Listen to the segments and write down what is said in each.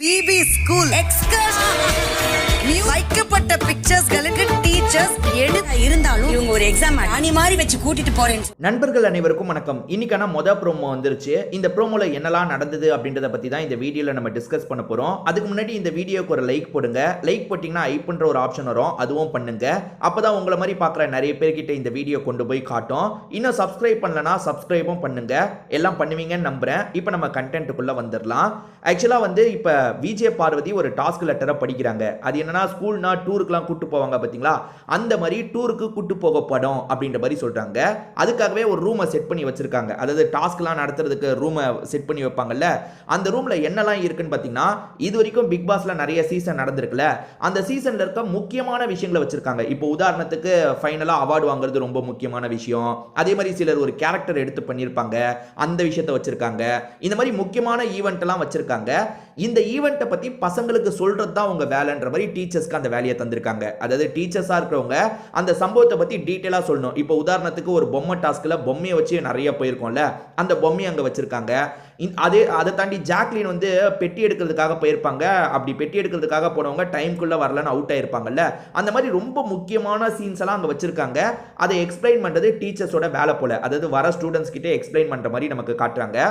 BP school excursion வைக்கப்பட்ட பிக்சர்ஸ்களுக்கு teachers இருந்தாலும் இவங்க ஒரு எக்ஸாம் அணி மாதிரி வச்சு கூட்டிட்டு போறேன். நண்பர்கள் அனைவருக்கும் வணக்கம். இன்னைக்கான ப்ரோமோ வந்துருச்சு. இந்த ப்ரோமோல என்னெல்லாம் நடந்தது அப்படின்றத பத்தி தான் இந்த வீடியோல நம்ம டிஸ்கஸ் பண்ண போறோம். அதுக்கு முன்னாடி இந்த வீடியோக்கு ஒரு லைக் போடுங்க. லைக் போட்டீங்கன்னா ஐப்ன்ற ஒரு ஆப்ஷன் வரும், அதுவும் பண்ணுங்க. அப்பதான் உங்களை மாதிரி பார்க்குற நிறைய பேர்கிட்ட இந்த வீடியோ கொண்டு போய் காட்டும். இன்னும் சப்ஸ்கிரைப் பண்ணலனா சப்ஸ்கிரைபும் பண்ணுங்க. எல்லாம் பண்ணுவீங்கன்னு நம்புறேன். இப்போ நம்ம கண்டென்ட்டுக்குள்ள வந்துடலாம். ஆக்சுவலா வந்து இப்போ விஜே பார்வதி ஒரு டாஸ்க் லெட்டரை படிக்கிறாங்க. அது என்னன்னா, ஸ்கூல்னா டூருக்குலாம் கூட்டு போவாங்க பார்த்தீங்களா, அந்த மாதிரி டூருக்கு கூட்டு போக படம் அப்படின்ற மாதிரி சொல்றாங்க. அதுக்காகவே ஒரு ரூமை செட் பண்ணி வச்சிருக்காங்க. அதாவது டாஸ்க்லாம் நடத்துறதுக்கு ரூமை செட் பண்ணி வைப்பாங்கல்ல, அந்த ரூம்ல என்னெல்லாம் இருக்குன்னு பார்த்தீங்கன்னா, இது வரைக்கும் பிக் பாஸ்ல நிறைய சீசன் நடந்திருக்குல்ல, அந்த சீசன்ல இருக்க முக்கியமான விஷயங்களை வச்சிருக்காங்க. இப்போ உதாரணத்துக்கு ஃபைனலா அவார்டு வாங்குறது ரொம்ப முக்கியமான விஷயம். அதே மாதிரி சிலர் ஒரு கேரக்டர் எடுத்து பண்ணியிருப்பாங்க, அந்த விஷயத்தை வச்சிருக்காங்க. இந்த மாதிரி முக்கியமான ஈவெண்ட் எல்லாம் வச்சிருக்காங்க. இந்த ஈவெண்ட்டை பத்தி பசங்களுக்கு சொல்றது தான் உங்க வேலைன்ற மாதிரி டீச்சர்ஸ்க்கு அந்த வேலையை தந்திருக்காங்க. அதாவது டீச்சர்ஸா இருக்கிறவங்க அந்த சம்பவத்தை பத்தி டீட்டெயிலா சொல்லணும். இப்போ உதாரணத்துக்கு ஒரு பொம்மை டாஸ்க்ல பொம்மையை வச்சு நிறைய போயிருக்கோம்ல, அந்த பொம்மையை அங்க வச்சிருக்காங்க. அதை தாண்டி ஜாக்லின் வந்து பெட்டி எடுக்கிறதுக்காக போயிருப்பாங்க. அப்படி பெட்டி எடுக்கிறதுக்காக போனவங்க டைம்குள்ள வரலன்னு அவுட் ஆயிருப்பாங்கல்ல, அந்த மாதிரி ரொம்ப முக்கியமான சீன்ஸ் எல்லாம் அங்க வச்சிருக்காங்க. அதை எக்ஸ்பிளைன் பண்றது டீச்சர்ஸோட வேலை போல. அதாவது வர ஸ்டூடெண்ட்ஸ் கிட்ட எக்ஸ்பிளைன் பண்ற மாதிரி நமக்கு காட்டுறாங்க.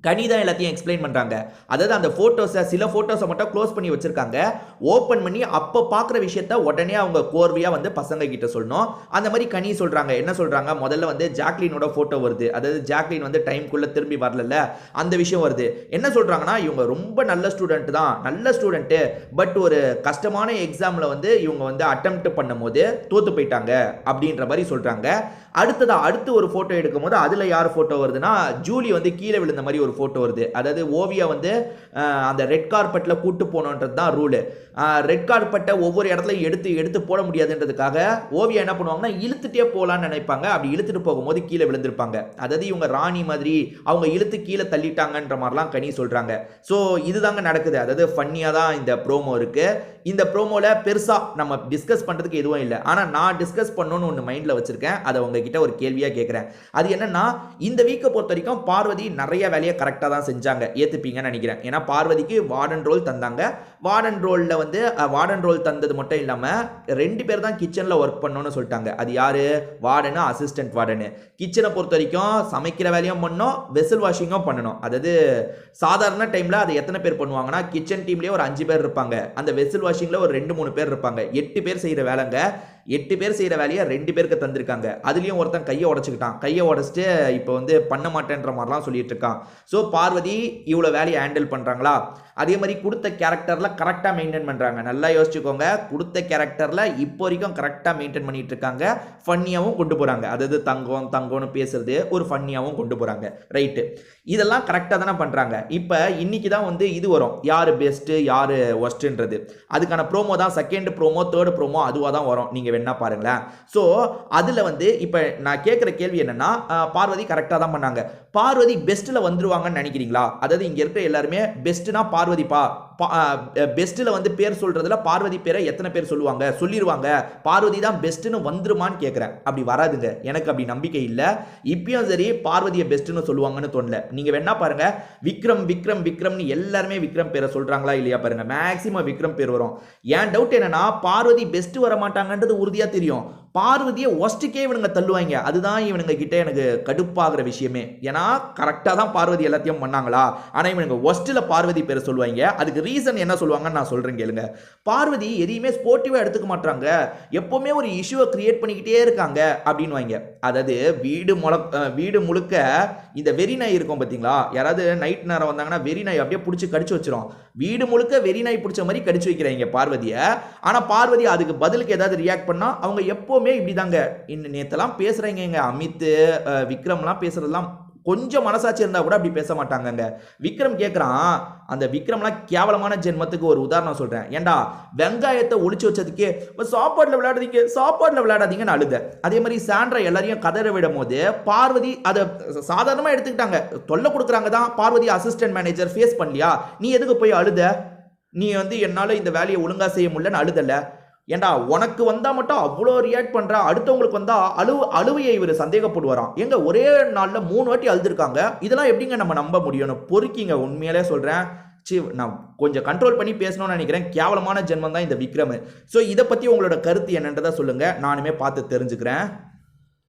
கனிதா எல்லாத்தையும் எக்ஸ்பிளைன் பண்றாங்க. அதாவது அந்த போட்டோஸை, சில போட்டோஸை மட்டும் க்ளோஸ் பண்ணி வச்சிருக்காங்க. ஓப்பன் பண்ணி அப்போ பார்க்குற விஷயத்த உடனே அவங்க கோர்வையா வந்து பசங்க கிட்ட சொல்லணும். அந்த மாதிரி கனி சொல்றாங்க. என்ன சொல்றாங்க, முதல்ல வந்து ஜாக்லினோட போட்டோ வருது. அதாவது ஜாக்லின் வந்து டைம்குள்ள திரும்பி வரல, அந்த விஷயம் வருது. என்ன சொல்றாங்கன்னா, இவங்க ரொம்ப நல்ல ஸ்டூடெண்ட் தான், நல்ல ஸ்டூடெண்ட், பட் ஒரு கஷ்டமான எக்ஸாம்ல வந்து இவங்க வந்து அட்டெம்ப்ட் பண்ணும்போது தோத்து போயிட்டாங்க அப்படின்ற மாதிரி சொல்றாங்க. அடுத்து ஒரு போட்டோ எடுக்கும் போது அதுல யார் போட்டோ வருதுன்னா, ஜூலி வந்து கீழே விழுந்த மாதிரி ஒரு போட்டோ வருது. அதாவது ஓவியா வந்து அந்த ரெட் கார்பெட்ல கூட்டு போனோன்றது தான் ரூலு. ரெட் கார்பெட்டை ஒவ்வொரு இடத்துலையும் எடுத்து போட முடியாதுன்றதுக்காக ஓவியா என்ன பண்ணுவாங்கன்னா, இழுத்துட்டே போகலான்னு நினைப்பாங்க. அப்படி இழுத்துட்டு போகும்போது கீழே விழுந்திருப்பாங்க. அதாவது இவங்க ராணி மாதிரி அவங்க இழுத்து கீழே தள்ளிட்டாங்கன்ற மாதிரிலாம் கனி சொல்றாங்க. ஸோ இதுதாங்க நடக்குது. அதாவது ஃபன்னியாக தான் இந்த ப்ரோமோ இருக்கு. இந்த ப்ரோமோல பெருசா நம்ம டிஸ்கஸ் பண்றதுக்கு எதுவும் இல்லை. ஆனா நான் டிஸ்கஸ் பண்ணணும்னு ஒன்று மைண்ட்ல வச்சிருக்கேன். அதை உங்ககிட்ட ஒரு கேள்வியா கேட்கிறேன். அது என்னன்னா, இந்த வீக்கை பொறுத்த வரைக்கும் பார்வதி நிறைய வேலையை கரெக்டா தான் செஞ்சாங்க. ஏத்துப்பீங்கன்னு நினைக்கிறேன். ஏன்னா பார்வதிக்கு வார்டன் ரோல் தந்தாங்க. வார்டன் ரோல்ல வந்து வார்டன் ரோல் தந்தது மட்டும் இல்லாம 2 பேர் தான் கிச்சன்ல ஒர்க் பண்ணணும்னு சொல்லிட்டாங்க. அது யாரு, வார்டனு, அசிஸ்டன்ட் வார்டனு. கிச்சனை பொறுத்த வரைக்கும் சமைக்கிற வேலையும் பண்ணணும், வெசல் வாஷிங்கும் பண்ணணும். அதாவது சாதாரண டைம்ல அதை எத்தனை பேர் பண்ணுவாங்கன்னா, கிச்சன் டீம்லயே ஒரு 5 பேர் இருப்பாங்க. அந்த வெசல் வாஷிங்ல ஒரு 2-3 பேர் இருப்பாங்க. 8 பேர் செய்யற வேலைங்க. 8 பேர் செய்யற வேலையை 2 பேருக்கு தந்திருக்காங்க. அதுலயும் ஒருத்தன் கையை உடைச்சுக்கிட்டான். கையை உடைச்சிட்டு இப்போ வந்து பண்ண மாட்டேன்ற மாதிரிலாம் சொல்லிட்டு இருக்கான். ஸோ பார்வதி இவ்வளோ வேலையை ஹேண்டில் பண்றாங்களா? அதே மாதிரி கொடுத்த கேரக்டர்ல கரெக்டாக மெயின்டைன் பண்றாங்க. நல்லா யோசிச்சுக்கோங்க, கொடுத்த கேரக்டர்ல இப்போ வரைக்கும் கரெக்டாக மெயின்டைன் பண்ணிட்டு இருக்காங்க. ஃபன்னியாகவும் கொண்டு போறாங்க. அதாவது தங்கம்னு பேசுறது ஒரு ஃபன்னியாகவும் கொண்டு போறாங்க. ரைட்டு, இதெல்லாம் கரெக்டாக தானே பண்றாங்க. இப்போ இன்னைக்கு தான் வந்து இது வரும், யாரு பெஸ்ட் யாரு ஒஸ்ட்ன்றது. அதுக்கான ப்ரோமோ தான் செகண்ட் ப்ரோமோ, தேர்ட் ப்ரோமோ அதுவாக தான் வரும். நீங்க வேணா பாருங்களேன். ஸோ அதுல வந்து இப்போ நான் கேட்குற கேள்வி என்னன்னா, பார்வதி கரெக்டாக தான் பண்ணாங்க. பார்வதி பெஸ்ட்ல வந்துருவாங்கன்னு நினைக்கிறீங்களா? அதாவது இங்க இருக்கிற எல்லாருமே பெஸ்ட்னா பார்வதிப்பா, பெஸ்ட்ல வந்து பேர் சொல்றதுல பார்வதி பேரை எத்தனை பேர் சொல்லுவாங்க, சொல்லிடுவாங்க. பார்வதி தான் பெஸ்ட்னு வந்துருமான்னு கேட்குறேன். அப்படி வராதுங்க, எனக்கு அப்படி நம்பிக்கை இல்லை. இப்பயும் சரி பார்வதியை பெஸ்ட்னு சொல்லுவாங்கன்னு தோணல. நீங்க வேணா பாருங்க, விக்ரம்னு எல்லாருமே விக்ரம் பேரை சொல்றாங்களா இல்லையா பாருங்க. மேக்சிமம் விக்ரம் பேர் வரும். என் டவுட் என்னன்னா, பார்வதி பெஸ்ட் வர மாட்டாங்கன்றது உறுதியா தெரியும். பார்வதியை ஒஸ்ட்டுக்கே இவனுங்க தள்ளுவாங்க. அதுதான் இவனுங்க கிட்ட எனக்கு கடுப்பாகிற விஷயமே. ஏன்னா கரெக்டாக தான் பார்வதி எல்லாத்தையும் பண்ணாங்களா, ஆனால் இவனுங்க ஒஸ்ட்டில் பார்வதி பேரை சொல்லுவாங்க. அதுக்கு ரீசன் என்ன சொல்லுவாங்கன்னு நான் சொல்கிறேன் கேளுங்க. பார்வதி எதையுமே ஸ்போர்ட்டிவாக எடுத்துக்க மாட்டாங்க, எப்போவுமே ஒரு இஷ்யூவை கிரியேட் பண்ணிக்கிட்டே இருக்காங்க அப்படின்வாங்க. அதாவது வீடு முழுக்க இந்த வெறி நாய் இருக்கும் பார்த்தீங்களா, யாராவது நைட் நேரம் வந்தாங்கன்னா வெறி நாய் அப்படியே பிடிச்சி கடிச்சு வச்சிரும். வீடு முழுக்க வெறி நாய் பிடிச்ச மாதிரி கடிச்சு வைக்கிறாங்க பார்வதியை. ஆனால் பார்வதி அதுக்கு பதிலுக்கு ஏதாவது ரியாக்ட் பண்ணால் அவங்க எப்போவுமே இப்படிதாங்க. நேத்தெல்லாம் பேசுறீங்க, அமித் விக்ரம்லாம் பேசுறதெல்லாம் கொஞ்சம் மனசாட்சி இருந்தா கூட அப்படி பேச மாட்டாங்க. விக்ரம் கேட்குறான், அந்த விக்ரம்லாம் கேவலமான ஜென்மத்துக்கு ஒரு உதாரணம் சொல்றேன். ஏண்டா வெங்காயத்தை ஒளிச்சு வச்சதுக்கே சாப்பாடுல விளையாடாதீங்கன்னு அழுத. அதே மாதிரி சாண்ட்ரா எல்லாரையும் கதற விடும் போது பார்வதி அதை சாதாரணமா எடுத்துக்கிட்டாங்க. தொல்லை கொடுக்குறாங்க தான். பார்வதி அசிஸ்டன்ட் மேனேஜர் ஃபேஸ் பண்ணலையா, நீ எதுக்கு போய் அழுத? நீ வந்து என்னால இந்த வேலையை ஒழுங்கா செய்ய முடியலன்னு அழுதல. ஏண்டா உனக்கு வந்தா மட்டும் அவ்வளோ ரியாக்ட் பண்ற, அடுத்தவங்களுக்கு வந்தா அழுவையை இவர் சந்தேகப்படுவாராம். எங்க ஒரே நாள்ல 3 வாட்டி அழுதுருக்காங்க. இதெல்லாம் எப்படிங்க நம்ம நம்ப முடியும்? பொறுக்கிங்க, உண்மையிலே சொல்றேன். நான் கொஞ்சம் கண்ட்ரோல் பண்ணி பேசணும்னு நினைக்கிறேன். கேவலமான ஜென்மம் தான் இந்த விக்ரம். ஸோ இதை பற்றி உங்களோட கருத்து என்னன்றதை சொல்லுங்கள், நானுமே பார்த்து தெரிஞ்சுக்கிறேன்.